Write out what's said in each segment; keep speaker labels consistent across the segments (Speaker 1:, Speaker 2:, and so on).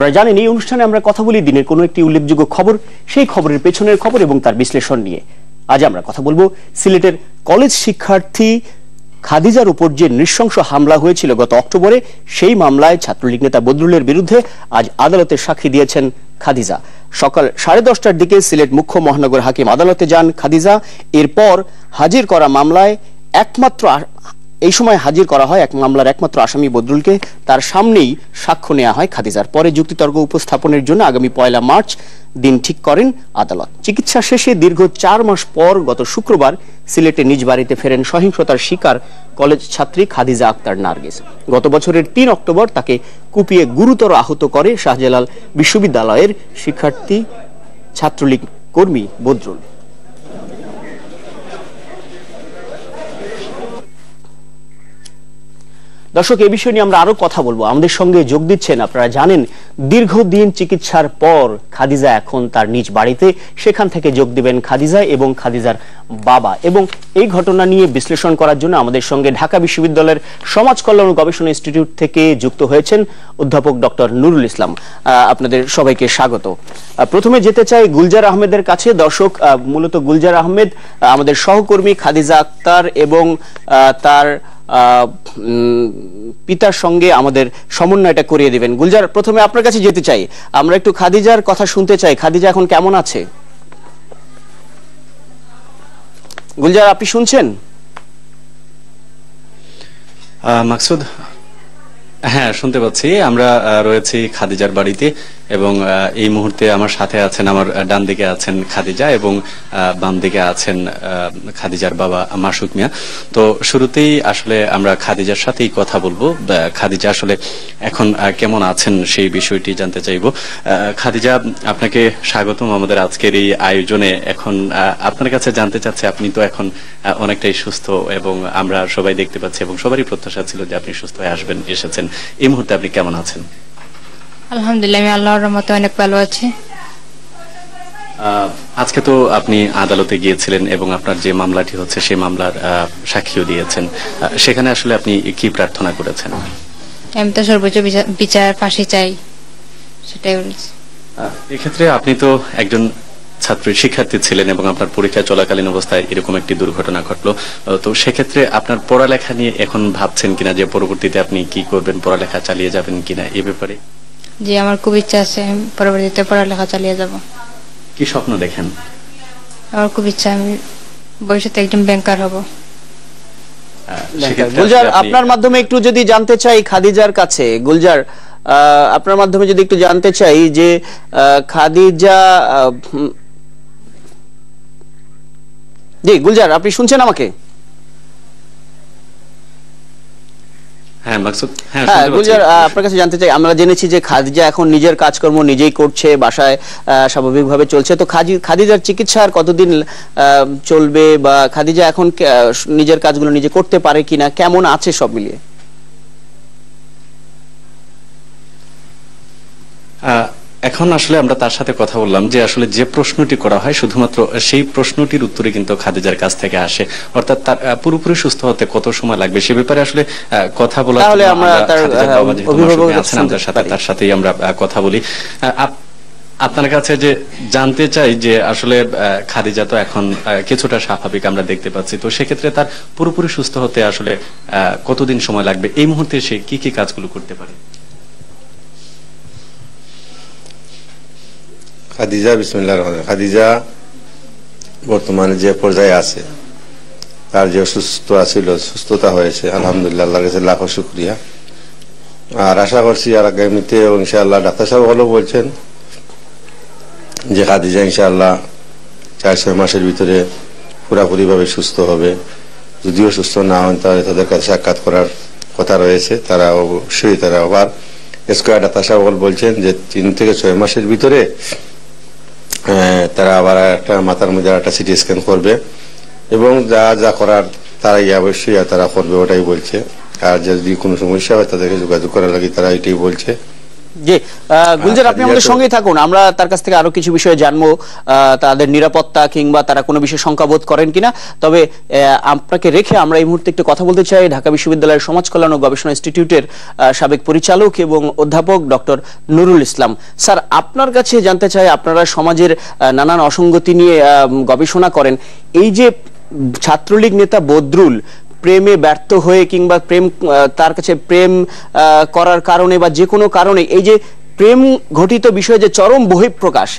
Speaker 1: আপনারা জানেন এই অনুষ্ঠানে আমরা কথা বলি দিনের কোনো একটি উল্লেখযোগ্য খবর, সেই খবরের পেছনের খবর এবং তার বিশ্লেষণ নিয়ে। আজ আমরা কথা বলবো সিলেটের কলেজ শিক্ষার্থী খাদিজার উপর যে নৃশংস হামলা হয়েছিল গত অক্টোবরে, সেই মামলায় ছাত্রলীগ নেতা বদরুলের বিরুদ্ধে আজ আদালতে সাক্ষী দিয়েছেন খাদিজা। সকাল 10:30টার দিকে সিলেট মুখ্য মহানগর হাকিম আদালতে যান খাদিজা। এরপর হাজির করা মামলায় এই সময় হাজির করা হয় মামলার একমাত্র আসামি বদরুলকে। তার সামনেই সাক্ষ্য নেওয়া হয় খাদিজার। পরে যুক্তিতর্ক উপস্থাপনের জন্য আগামী 1 মার্চ দিন ঠিক করেন আদালত। চিকিৎসা শেষে দীর্ঘ 4 মাস পর গত শুক্রবার সিলেটে নিজ বাড়িতে ফেরেন সহিংসতার শিকার কলেজ ছাত্রী খাদিজা আক্তার নার্গিস। গত বছরের 3 অক্টোবর তাকে কুপিয়ে গুরুতর আহত করে শাহজালাল বিশ্ববিদ্যালয়ের শিক্ষার্থী ছাত্রলীগ কর্মী বদরুল। দর্শক, এই বিষয় নিয়ে আমরা আরো কথা বলবো। আমাদের সঙ্গে যোগ দিচ্ছেন, আপনারা জানেন, দীর্ঘদিন চিকিৎসার পর খাদিজা এখন তার নিজ বাড়িতে। সেখান থেকে যোগ দিবেন খাদিজা এবং খাদিজার বাবা। এবং এই ঘটনা নিয়ে বিশ্লেষণ করার জন্য আমাদের সঙ্গে ঢাকা বিশ্ববিদ্যালয়ের সমাজ কল্যাণ ও গবেষণা ইনস্টিটিউট থেকে যুক্ত হয়েছেন অধ্যাপক ডক্টর নুরুল ইসলাম। আপনাদের সবাইকে স্বাগত। প্রথমে যেতে চাই গুলজার আহমেদের কাছে। দর্শক, মূলত গুলজার আহমেদ আমাদের সহকর্মী খাদিজা আক্তার এবং তার পিতার সঙ্গে আমাদের সমন্বয়টা করিয়ে দিবেন। গুলজার, প্রথমে আপনার কাছে যেতে চাই। আমরা একটু খাদিজার কথা শুনতে চাই। খাদিজা এখন কেমন আছে? গুলজার, আপনি শুনছেন?
Speaker 2: মাকসুদ, হ্যাঁ শুনতে পাচ্ছি। আমরা রয়েছি খাদিজার বাড়িতে এবং এই মুহূর্তে আমার সাথে আছেন, আমার ডান দিকে আছেন খাদিজা এবং বাম দিকে আছেন খাদিজার বাবা মাসুক মিয়া। তো শুরুতেই আসলে আমরা খাদিজার সাথেই কথা বলবো। খাদিজা আসলে এখন কেমন আছেন সেই বিষয়টি জানতে চাইব। খাদিজা, আপনাকে স্বাগতম আমাদের আজকের এই আয়োজনে। এখন আপনার কাছে জানতে চাচ্ছি, আপনি তো এখন অনেকটাই সুস্থ এবং আমরা সবাই দেখতে পাচ্ছি এবং সবারই প্রত্যাশা ছিল যে আপনি সুস্থ হয়ে এসেছেন। এই মুহূর্তে আপনি কেমন আছেন?
Speaker 3: আলহামদুলিল্লাহ, আমি আল্লাহর রহমতে অনেক ভালো আছি।
Speaker 2: আজকে তো আপনি আদালতে গিয়েছিলেন এবং আপনার যে মামলাটি হচ্ছে সেই মামলার সাক্ষীও দিয়েছেন। সেখানে আসলে আপনি কি প্রার্থনা করেছেন?
Speaker 3: আমি তো সর্বোচ্চ বিচার ফাঁসি চাই, সেটাই বলেছি।
Speaker 2: এক্ষেত্রে আপনি তো একজন শিক্ষার্থী ছিলেন এবং আপনার পরীক্ষা চলাকালীন অবস্থায় এরকম একটি দুর্ঘটনা ঘটলো। তো সেক্ষেত্রে আপনার পড়ালেখা নিয়ে এখন ভাবছেন কিনা যে পরবর্তীতে আপনি কি করবেন, পড়ালেখা চালিয়ে যাবেন কিনা এই ব্যাপারে?
Speaker 3: জি, আমার খুব ইচ্ছা আছে পরবর্তীতে পড়ালেখা চালিয়ে যাব।
Speaker 2: কি স্বপ্ন দেখেন?
Speaker 3: আমার খুব ইচ্ছা আমি ভবিষ্যতে একজন ব্যাংকার হব।
Speaker 1: গুলজার, আপনার মাধ্যমে একটু যদি জানতে চাই খাদিজার কাছে। গুলজার, আপনার মাধ্যমে যদি একটু জানতে চাই যে খাদিজা, জি গুলজার, আপনি শুনছেন আমাকে?
Speaker 2: হ্যাঁ মাকসুদ, হ্যাঁ
Speaker 1: গুলজার, আপনার কাছে জানতে চাই, আমরা জেনেছি যে খাদিজা এখন নিজের কাজকর্ম নিজেই করছে, বাসায় স্বাভাবিকভাবে চলছে। তো খাদিজার চিকিৎসা আর কতদিন চলবে, বা খাদিজা এখন নিজের কাজগুলো নিজে করতে পারে কিনা, কেমন আছে সব মিলিয়ে?
Speaker 2: এখন আসলে আমরা তার সাথে কথা বললাম যে আসলে যে প্রশ্নটি করা হয় শুধুমাত্র সেই প্রশ্নটির উত্তরে কিন্তু খাদিজার কাছ থেকে আসে, অর্থাৎ তার পুরোপুরি সুস্থ হতে কত সময় লাগবে সে ব্যাপারে আসলে কথা বলার জন্য তার সাথেই আমরা কথা বলি। আপনার কাছে যে জানতে চাই যে আসলে খাদিজা তো এখন কিছুটা স্বাভাবিক আমরা দেখতে পাচ্ছি, তো সেক্ষেত্রে তার পুরোপুরি সুস্থ হতে আসলে কতদিন সময় লাগবে? এই মুহূর্তে সে কি কি কাজগুলো করতে পারে?
Speaker 4: খাদিজা, বিসমিল্লাহির রহমানির রহিম। খাদিজা বর্তমানে যে পর্যায়ে আছে, তার যে সুস্থতা হয়েছে, আলহামদুলিল্লাহ, আল্লাহর কাছে লাখো শুকরিয়া। আর আশা করছি আর আগামীতে ইনশাআল্লাহ, ডাক্তার সাহেব ভালো বলছেন যে খাদিজা ইনশাআল্লাহ 4-6 মাসের ভিতরে পুরাপুরি ভাবে সুস্থ হবে। যদিও সুস্থ না হন তাহলে তাদের কাছে সাক্ষাৎ করার কথা রয়েছে। তারা অবশ্যই আবার স্কয়ার ডাক্তার সাহেব বলছেন যে 3 থেকে 6 মাসের ভিতরে তারা আবার একটা মাথার মধ্যে একটা সিটি স্ক্যান করবে এবং যা যা করার তারাই অবশ্যই তারা করবে, ওটাই বলছে। আর যদি কোনো সমস্যা হয় তাদেরকে যোগাযোগ করার লাগে তারা এটাই বলছে।
Speaker 1: জি, গুলজার আপনি আমাদের সঙ্গেই থাকুন, আমরা তার কাছ থেকে আরো কিছু বিষয়ে জানবো, তাদের নিরাপত্তা কিংবা তারা কোনো বিষয়ে শঙ্কাবোধ করেন কিনা। তবে আপনাকে রেখে আমরা এই মুহূর্তে একটু কথা বলতে চাই ঢাকা বিশ্ববিদ্যালয়ের সমাজ কল্যাণ ও গবেষণা ইনস্টিটিউটের সাবেক পরিচালক এবং অধ্যাপক ডক্টর নুরুল ইসলাম। স্যার, আপনার কাছে জানতে চাই, আপনারা সমাজের নানান অসঙ্গতি নিয়ে গবেষণা করেন, এই যে ছাত্রলীগ নেতা বদরুল প্রেমে ব্যর্থ হয়ে কিংবা তার কাছে প্রেম করার কারণে বা যে কোনো কারণে এই যে প্রেম ঘটিত বিষয়ে যে চরম বহিঃপ্রকাশ,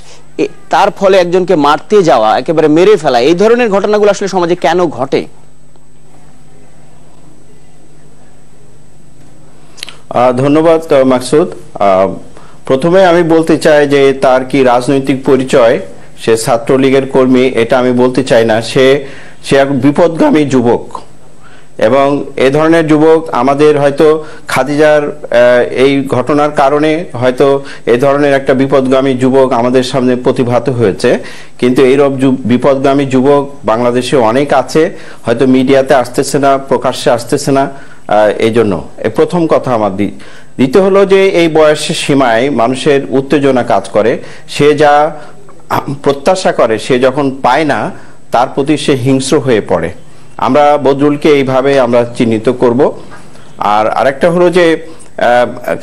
Speaker 1: তার ফলে একজনকে মারতে যাওয়া, একেবারে মেরে ফেলা, এই ধরনের ঘটনাগুলো আসলে সমাজে কেন ঘটে?
Speaker 5: ধন্যবাদ মাকসুদ। প্রথমে আমি বলতে চাই যে তার কি রাজনৈতিক পরিচয়, সে ছাত্রলীগের কর্মী, এটা আমি বলতে চাই না। সে এক বিপদগামী যুবক, এবং এ ধরনের যুবক আমাদের হয়তো খাদিজার এই ঘটনার কারণে হয়তো এ ধরনের একটা বিপদগামী যুবক আমাদের সামনে প্রতিভাত হয়েছে, কিন্তু এইরকম বিপদগামী যুবক বাংলাদেশে অনেক আছে, হয়তো মিডিয়াতে আসতেছে না, প্রকাশ্যে আসতেছে না। এই জন্য প্রথম কথা আমার দ্বিতীয় হলো যে এই বয়সের সীমায় মানুষের উত্তেজনা কাজ করে, সে যা প্রত্যাশা করে সে যখন পায় না তার প্রতি সে হিংস্র হয়ে পড়ে। আমরা বদরুলকে এইভাবে আমরা চিহ্নিত করব। আর আরেকটা হলো যে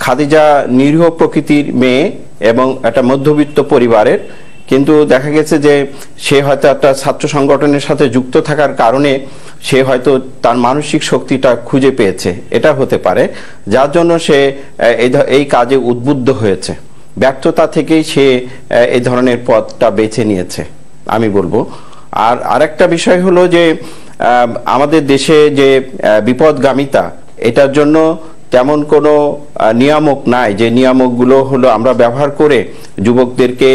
Speaker 5: খাদিজা নিরীহ প্রকৃতির মেয়ে এবং একটা মধ্যবিত্ত পরিবারের, কিন্তু দেখা গেছে যে সে হয়তো একটা ছাত্র সংগঠনের সাথে যুক্ত থাকার কারণে সে হয়তো তার মানসিক শক্তিটা খুঁজে পেয়েছে, এটা হতে পারে, যার জন্য সে এই কাজে উদ্বুদ্ধ হয়েছে। ব্যর্থতা থেকেই সে এই ধরনের পথটা বেছে নিয়েছে আমি বলবো। আর আরেকটা বিষয় হলো যে আমাদের দেশে যে বিপদগামিতা, এটার জন্য তেমন কোনো নিয়ামক নাই যে নিয়ামকগুলো হলো আমরা ব্যবহার করে যুবকদেরকে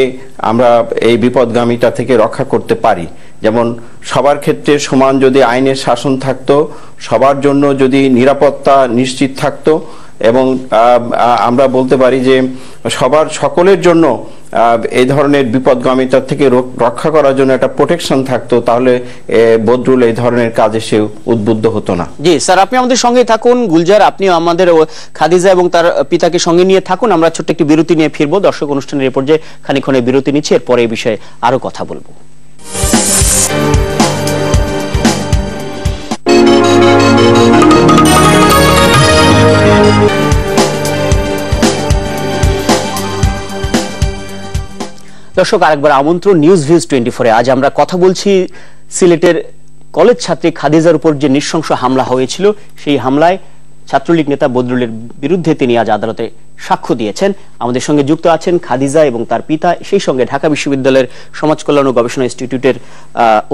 Speaker 5: আমরা এই বিপদগামিতা থেকে রক্ষা করতে পারি। যেমন সবার ক্ষেত্রে সমান যদি আইনের শাসন থাকতো, সবার জন্য যদি নিরাপত্তা নিশ্চিত থাকতো, এবং আমরা বলতে পারি যে সকলের জন্য এই ধরনের বিপদগামিতা থেকে রক্ষা করার জন্য একটা প্রোটেকশন থাকতো, তাহলে বদরুল এই ধরনের কাজে সে উদ্বুদ্ধ হতো না।
Speaker 1: জি স্যার, আপনি আমাদের সঙ্গে থাকুন। গুলজার, আপনি আমাদের খাদিজা এবং তার পিতাকে সঙ্গে নিয়ে থাকুন। আমরা ছোট্ট একটি বিরতি নিয়ে ফিরবো। দর্শক, অনুষ্ঠানের এই পর্যায়ে খানিকক্ষণের বিরতি নিচ্ছি, এরপরে এই বিষয়ে আরো কথা বলবো। দর্শক, আরেকবার আমন্ত্রণ নিউজ ভিউজ 24-এ। আজ আমরা কথা বলছি সিলেটের কলেজ ছাত্রী খাদিজার উপর যে নৃশংস হামলা হয়েছিল, সেই হামলায় ছাত্রলীগ নেতা বদরুলের বিরুদ্ধে তিনি আজ আদালতে সাক্ষ্য দিয়েছেন। আমাদের সঙ্গে যুক্ত আছেন খাদিজা এবং তার পিতা, সেই সঙ্গে ঢাকা বিশ্ববিদ্যালয়ের সমাজ কল্যাণ ও গবেষণা ইনস্টিটিউটের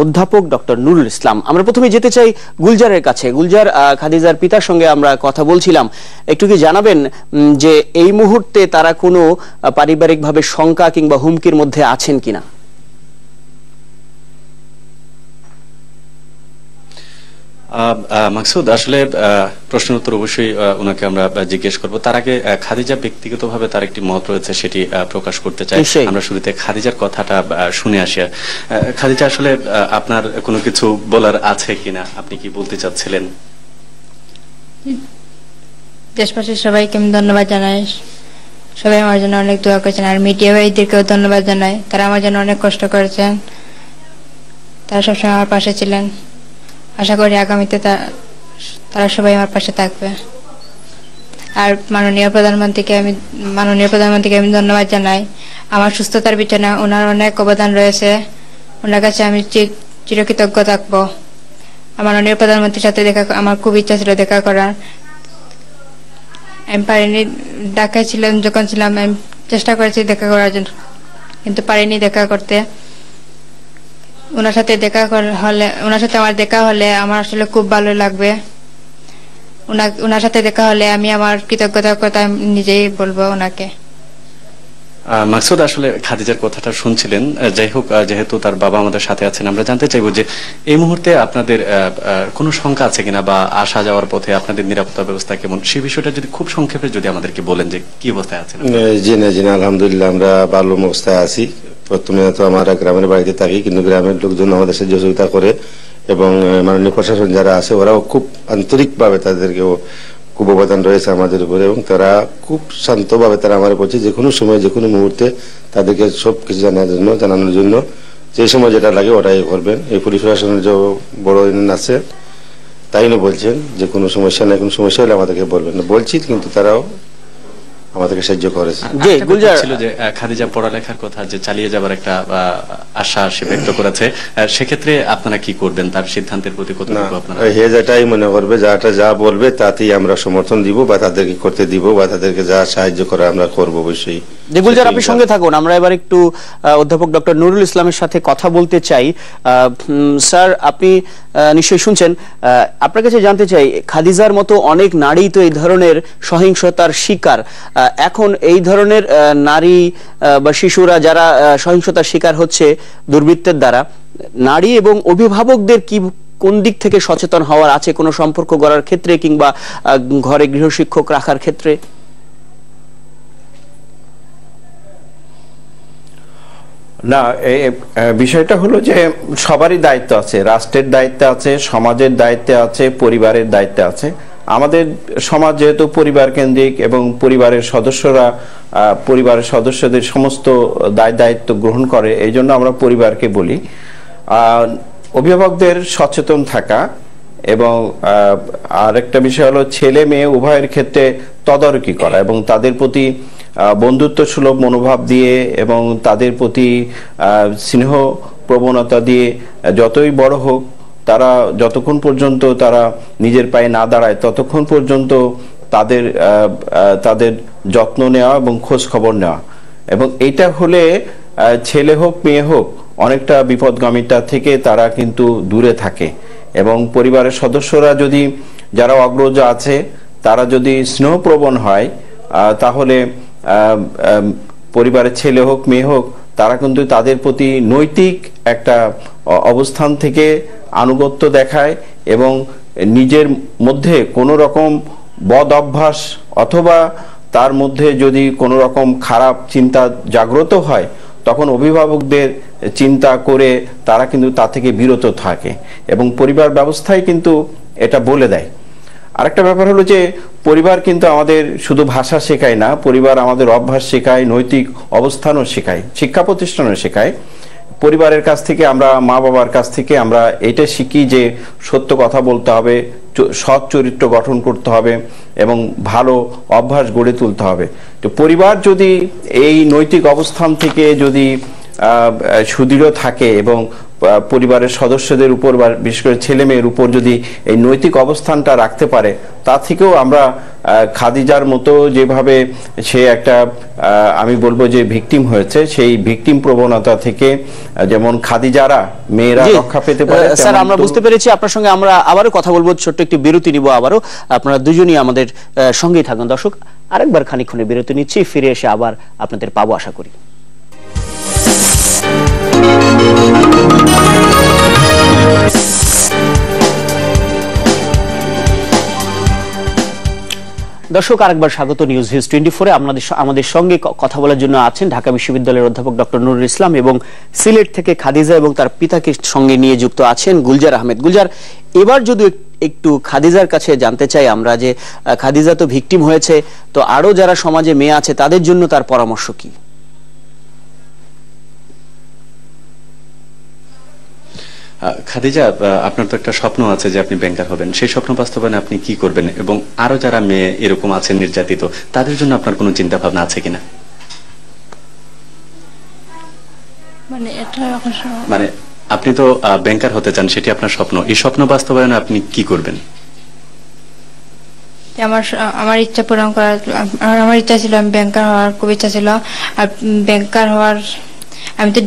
Speaker 1: অধ্যাপক ডক্টর নুরুল ইসলাম। আমরা প্রথমে যেতে চাই গুলজারের কাছে। গুলজার, খাদিজার পিতার সঙ্গে আমরা কথা বলছিলাম, একটু কি জানাবেন যে এই মুহূর্তে তারা কোনো পারিবারিকভাবে শঙ্কা কিংবা হুমকির মধ্যে আছেন কিনা?
Speaker 2: মাকসুদ, আসলে প্রশ্নের উত্তর অবশ্যই ওনাকে আমরা জিজ্ঞেস করব। তার আগে খাদিজা ব্যক্তিগতভাবে তার একটি মত রয়েছে, সেটি প্রকাশ করতে চাই। আমরা শুরুতে খাদিজার কথাটা শুনে আসি। খাদিজা, আসলে আপনার কোনো কিছু বলার আছে কিনা? আপনি কি বলতে চাচ্ছিলেন?
Speaker 3: দেশবাসীর সবাইকে আমি ধন্যবাদ জানাই, সবাই আমার জন্য অনেক দোয়া করেছেন, আর মিডিয়া ভাইদেরকেও ধন্যবাদ জানাই, তারা আমার জন্য অনেক কষ্ট করেছেন, তারা সবসময় আমার পাশে ছিলেন। আশা করি আগামীতে তারা সবাই আমার পাশে থাকবে। আর মাননীয় প্রধানমন্ত্রীকে আমি ধন্যবাদ জানাই। আমার সুস্থতার পিছনে ওনার অনেক অবদান রয়েছে, ওনার কাছে আমি চিরকৃতজ্ঞ থাকবো। মাননীয় প্রধানমন্ত্রীর সাথে আমার খুব ইচ্ছা ছিল দেখা করার, আমি পারিনি। ঢাকায় ছিলাম যখন ছিলাম, আমি চেষ্টা করেছি দেখা করার জন্য, কিন্তু পারিনি দেখা করতে। ওনার সাথে আমার দেখা হলে আমার আসলে খুব ভালো লাগবে। ওনার সাথে দেখা হলে আমি আমার কৃতজ্ঞতার কথা নিজেই বলবো ওনাকে।
Speaker 2: মাকসুদ, আসলে খাদিজার কথাটা শুনছিলেন। যাই হোক, যেহেতু তার বাবা আমাদের সাথে আছেন, আমরা জানতে চাইবো যে এই মুহূর্তে আপনাদের কোনো শঙ্কা আছে কিনা, বা আসা যাওয়ার পথে আপনাদের নিরাপত্তা ব্যবস্থা কেমন, সেই বিষয়টা যদি খুব সংক্ষেপে যদি আমাদেরকে বলেন যে কি অবস্থায় আছেন।
Speaker 4: জি না, আলহামদুলিল্লাহ আমরা ভালো অবস্থায় আছি। প্রথমে তো আমরা গ্রামের বাড়িতে থাকি, কিন্তু গ্রামের লোকজন আমাদের সহযোগিতা করে, এবং মাননীয় প্রশাসন যারা আছে ওরাও খুব আন্তরিকভাবে তাদেরকেও খুব অবদান রয়েছে আমাদের উপরে, এবং তারা খুব শান্তভাবে তারা আমার বলছে যে কোনো সময় যে কোনো মুহূর্তে তাদেরকে সব কিছু জানানোর জন্য যে সময় যেটা লাগে ওটাই করবেন। এই পুলিশ প্রশাসনের যে বড় ইউনিয়ন আছে তাই না বলছেন যে কোনো সমস্যা নেই, কোনো সমস্যা হলে আমাদেরকে বলবেন না, বলছি কিন্তু তারাও আমাদেরকে সাহায্য করেছে।
Speaker 1: যে গুলজার
Speaker 2: ছিল যে খাদিজা পড়ালেখার কথা যে চালিয়ে যাবার একটা আশা সে ব্যক্ত করেছে, সেক্ষেত্রে আপনারা কি করবেন? তার সিদ্ধান্তের প্রতি কতটুকু আপনারা?
Speaker 4: হে যেটাই মনে করবে, যা বলবে তাতেই আমরা সমর্থন দিব বা তাদেরকে করতে দিব বা তাদেরকে যা সাহায্য করা আমরা করব অবশ্যই।
Speaker 1: যে গুলজার, আপনি সঙ্গে থাকুন, আমরা এবার একটু অধ্যাপক ডক্টর নুরুল ইসলামের সাথে কথা বলতে চাই। স্যার, আপনি নিশ্চয়ই শুনছেন, আপনার কাছে জানতে চাই, খাদিজার মতো অনেক নারী তো এই ধরনের সহিংসতার শিকার। এখন এই ধরনের নারী বা শিশুরা যারা সহিংসতার শিকার হচ্ছে দুর্বৃত্তের দ্বারা, নারী এবং অভিভাবকদের কি কোন দিক থেকে সচেতন হওয়ার আছে কোনো সম্পর্ক গড়ার ক্ষেত্রে কিংবা ঘরে গৃহশিক্ষক রাখার ক্ষেত্রে?
Speaker 5: না, বিষয়টা হলো যে সবারই দায়িত্ব আছে, রাষ্ট্রের দায়িত্ব আছে, সমাজের দায়িত্ব আছে, পরিবারের দায়িত্ব আছে। আমাদের সমাজ যেহেতু পরিবার কেন্দ্রিক এবং পরিবারের সদস্যদের সমস্ত দায়িত্ব গ্রহণ করে, এই জন্য আমরা পরিবারকে বলি অভিভাবকদের সচেতন থাকা, এবং আরেকটা বিষয় হলো ছেলে মেয়ে উভয়ের ক্ষেত্রে তদারকি করা এবং তাদের প্রতি বন্ধুত্ব সুলভ মনোভাব দিয়ে এবং তাদের প্রতি স্নেহ প্রবণতা দিয়ে, যতই বড় হোক তারা যতক্ষণ পর্যন্ত তারা নিজের পায়ে না দাঁড়ায় ততক্ষণ পর্যন্ত তাদের যত্ন নেওয়া এবং খোঁজ খবর নেওয়া। এবং এটা হলে ছেলে হোক মেয়ে হোক অনেকটা বিপদগামিতা থেকে তারা কিন্তু দূরে থাকে। এবং পরিবারের সদস্যরা যদি, যারা অগ্রজ আছে তারা যদি স্নেহপ্রবণ হয়, তাহলে পরিবারের ছেলে হোক মেয়ে হোক তারা কিন্তু তাদের প্রতি নৈতিক একটা অবস্থান থেকে আনুগত্য দেখায় এবং নিজের মধ্যে কোনো রকম বদ অভ্যাস অথবা তার মধ্যে যদি কোনো রকম খারাপ চিন্তা জাগ্রত হয় তখন অভিভাবকদের চিন্তা করে তারা কিন্তু তা থেকে বিরত থাকে এবং পরিবার ব্যবস্থায় কিন্তু এটা বলে দেয়। আরেকটা ব্যাপার হলো যে পরিবার কিন্তু আমাদের শুধু ভাষা শেখায় না, পরিবার আমাদের অভ্যাস শেখায়, নৈতিক অবস্থানও শেখায়, শিক্ষা প্রতিষ্ঠানও শেখায়। পরিবারের কাছ থেকে আমরা, মা বাবার কাছ থেকে আমরা এটা শিখি যে সত্য কথা বলতে হবে, সৎ চরিত্র গঠন করতে হবে এবং ভালো অভ্যাস গড়ে তুলতে হবে। তো পরিবার যদি এই নৈতিক অবস্থান থেকে যদি সুদৃঢ় থাকে এবং পরিবারের সদস্যদের উপর বা বিশেষ করে ছেলে মেয়ের উপর যদি এই নৈতিক অবস্থানটা রাখতে পারে, তা থেকেও আমরা খাদিজার মতো যেভাবে সে একটা আমি বলবো যে ভিকটিম হয়েছে, সেই ভিকটিম প্রবণতা থেকে যেমন খাদিজারা মেয়েরা রক্ষা পেতে পারে।
Speaker 1: স্যার, আমরা বুঝতে পেরেছি, আপনার সঙ্গে আমরা আবারও কথা বলবো, ছোট্ট একটি বিরতি নিব আবারও। আপনারা দুজনই আমাদের সঙ্গেই থাকুন। দর্শক, আরেকবার খানিকক্ষণে বিরতি নিচ্ছি, ফিরে এসে আবার আপনাদের পাবো আশা করি। দর্শক, আরেকবার স্বাগত নিউজ ভিউজ 24-এ। আমাদের সঙ্গে কথা বলার জন্য আছেন ঢাকা বিশ্ববিদ্যালয়ের অধ্যাপক ডক্টর নুরুল ইসলাম এবং সিলেট থেকে খাদিজা এবং তার পিতাকে সঙ্গে নিয়ে যুক্ত আছেন গুলজার আহমেদ। গুলজার, এবার যদি একটু খাদিজার কাছে জানতে চাই আমরা যে খাদিজা তো ভিকটিম হয়েছে, তো আরো যারা সমাজে মেয়ে আছে তাদের জন্য তার পরামর্শ কি?
Speaker 2: খাদিজা, আপনার তো একটা স্বপ্ন আছে যে আপনি ব্যাংকার হবেন, সেই স্বপ্ন বাস্তবায়নে আপনি কি করবেন এবং আরো যারা মেয়ে এরকম আছেন নির্যাতিত তাদের জন্য আপনার কোনো চিন্তা ভাবনা আছে কিনা? মানে আপনি তো ব্যাংকার হতে চান, সেটি আপনার স্বপ্ন, এই স্বপ্ন বাস্তবায়নে আপনি কি করবেন?
Speaker 3: আমার ইচ্ছা পূরণ করার, আমার ইচ্ছা ছিল, আমি ব্যাংকার হওয়ার খুব ইচ্ছা ছিল। আর ব্যাংকার হওয়ার আমি তো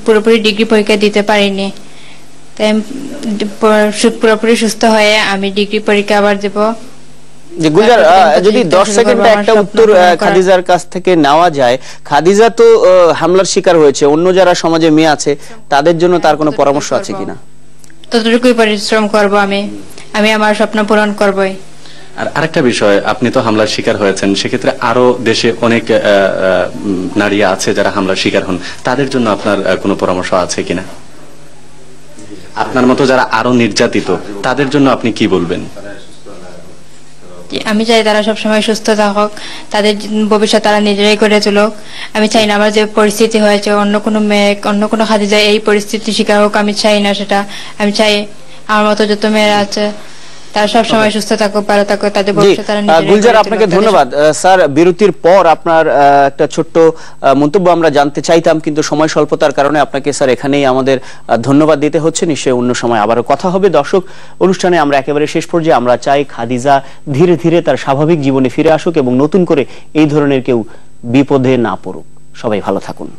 Speaker 3: পুরোপুরি ডিগ্রি পরীক্ষা দিতে পারিনি, তাই পুরোপুরি সুস্থ হয়ে আমি ডিগ্রি পরীক্ষা আবার দেব।
Speaker 1: গুলজার, যদি 10 সেকেন্ডে একটা উত্তর খাদিজার কাছ থেকে নেওয়া যায়, খাদিজা তো হামলার শিকার হয়েছে, অন্য যারা সমাজে মেয়ে আছে তাদের জন্য তার কোনো পরামর্শ আছে কিনা?
Speaker 3: ততটুকুই পরিশ্রম করব, আমি আমার স্বপ্ন পূরণ করবই।
Speaker 2: আর আরেকটা বিষয়, আপনি তো হামলার শিকার হয়েছেন, সেক্ষেত্রে আরো দেশে অনেক নারী আছে যারা হামলার শিকার হন, তাদের জন্য আপনার কোনো পরামর্শ আছে কিনা? আপনার মতো যারা আরো নির্যাতিত তাদের জন্য আপনি কি বলবেন?
Speaker 3: আমি চাই তারা সবসময় সুস্থ থাকুক, তাদের ভবিষ্যৎ তারা নিজেরাই করে তুলুক। আমি চাই না আমার যে পরিস্থিতি হয়েছে অন্য কোনো মেয়ে, অন্য কোনো খাদিজা এই পরিস্থিতি শিকার হোক, আমি চাই না সেটা। আমি চাই আমার মতো যত মেয়েরা আছে তারা সবসময় সুস্থ থাকুক, ভালো থাকুক, তাদের ভবিষ্যৎ তারা নিজেরাই
Speaker 1: গুলজার,
Speaker 3: করে
Speaker 1: আপনাকে
Speaker 3: তুলুক।
Speaker 1: ধন্যবাদ। স্যার, বিরতির পর আপনার একটা ছোট্ট মন্তব্য আমরা জানতে চাইতাম, কিন্তু সময় স্বল্পতার কারণে আপনাকে স্যার এখানেই আমাদের ধন্যবাদ দিতে হচ্ছে। নিশ্চয়ই অন্য সময় আবারও কথা হবে। দর্শক, অনুষ্ঠানে আমরা একেবারে শেষ পর্যায়ে আমরা চাই খাদিজা ধীরে ধীরে তার স্বাভাবিক জীবনে ফিরে আসুক এবং নতুন করে এই ধরনের কেউ বিপদে না পড়ুক। সবাই ভালো থাকুন।